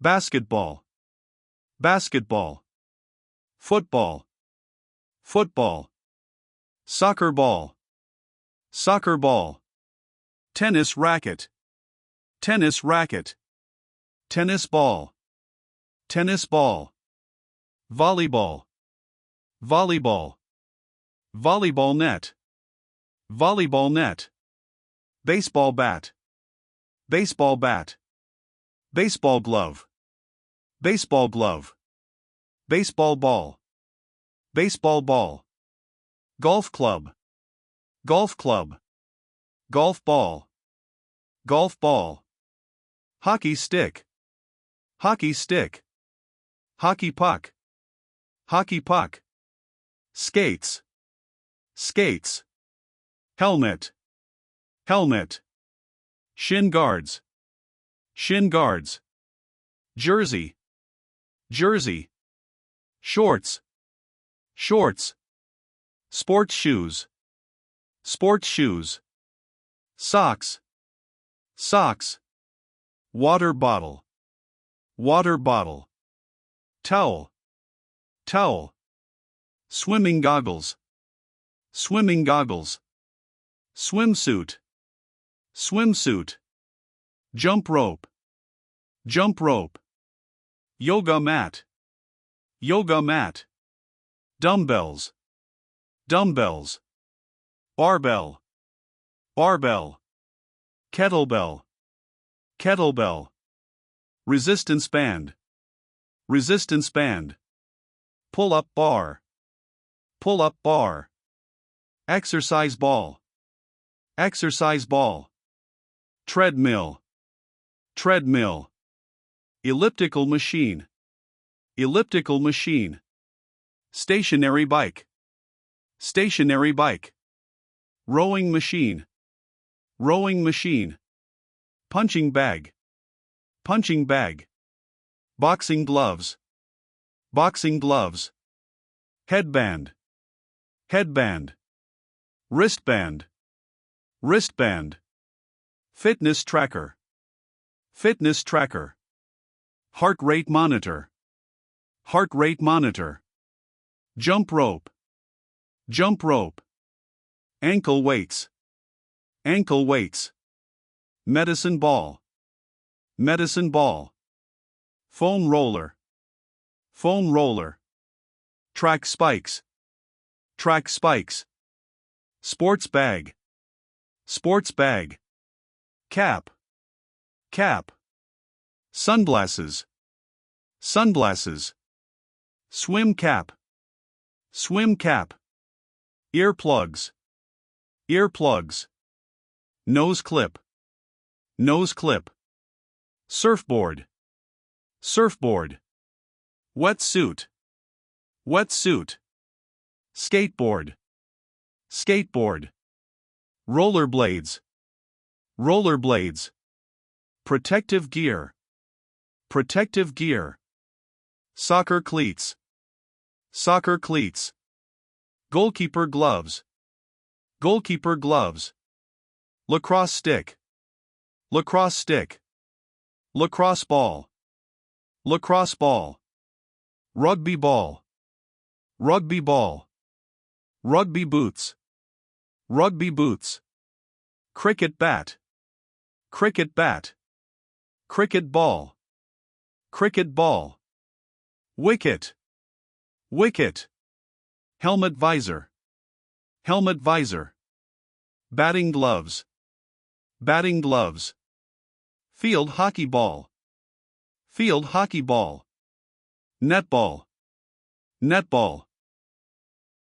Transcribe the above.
basketball, basketball, football, football, soccer ball, soccer ball, tennis racket, tennis racket, tennis ball, tennis ball, volleyball, volleyball, volleyball net, volleyball net, baseball bat, baseball bat, baseball glove, baseball glove, baseball ball, baseball ball, golf club, golf club, golf ball, golf ball, hockey stick, hockey stick, hockey puck, hockey puck, skates, skates, helmet, helmet, shin guards, shin guards, jersey, jersey, shorts, shorts, sports shoes, sports shoes, socks, socks, water bottle, water bottle, towel, towel, swimming goggles, swimming goggles, swimsuit, swimsuit, jump rope, jump rope, yoga mat, yoga mat, dumbbells, dumbbells, barbell, barbell, kettlebell, kettlebell, resistance band, resistance band, pull-up bar, pull-up bar, exercise ball, exercise ball, treadmill, treadmill, elliptical machine, elliptical machine, stationary bike, stationary bike, rowing machine, rowing machine, punching bag, punching bag, boxing gloves, boxing gloves, headband, headband, wristband, wristband, fitness tracker, fitness tracker, heart rate monitor, heart rate monitor, jump rope, jump rope, ankle weights, ankle weights, medicine ball, medicine ball, foam roller, foam roller, track spikes, track spikes, sports bag, sports bag, cap, cap, sunglasses, sunglasses, swim cap, swim cap, earplugs, earplugs, nose clip, nose clip, surfboard, surfboard, wetsuit, wetsuit, skateboard, skateboard, rollerblades, rollerblades, protective gear, protective gear, soccer cleats, soccer cleats, goalkeeper gloves, goalkeeper gloves, lacrosse stick, lacrosse stick, lacrosse ball, lacrosse ball, rugby ball, rugby ball, rugby boots, rugby boots, cricket bat, cricket bat, cricket ball, cricket ball, wicket, wicket, helmet visor, helmet visor, batting gloves, batting gloves, field hockey ball, field hockey ball, netball, netball,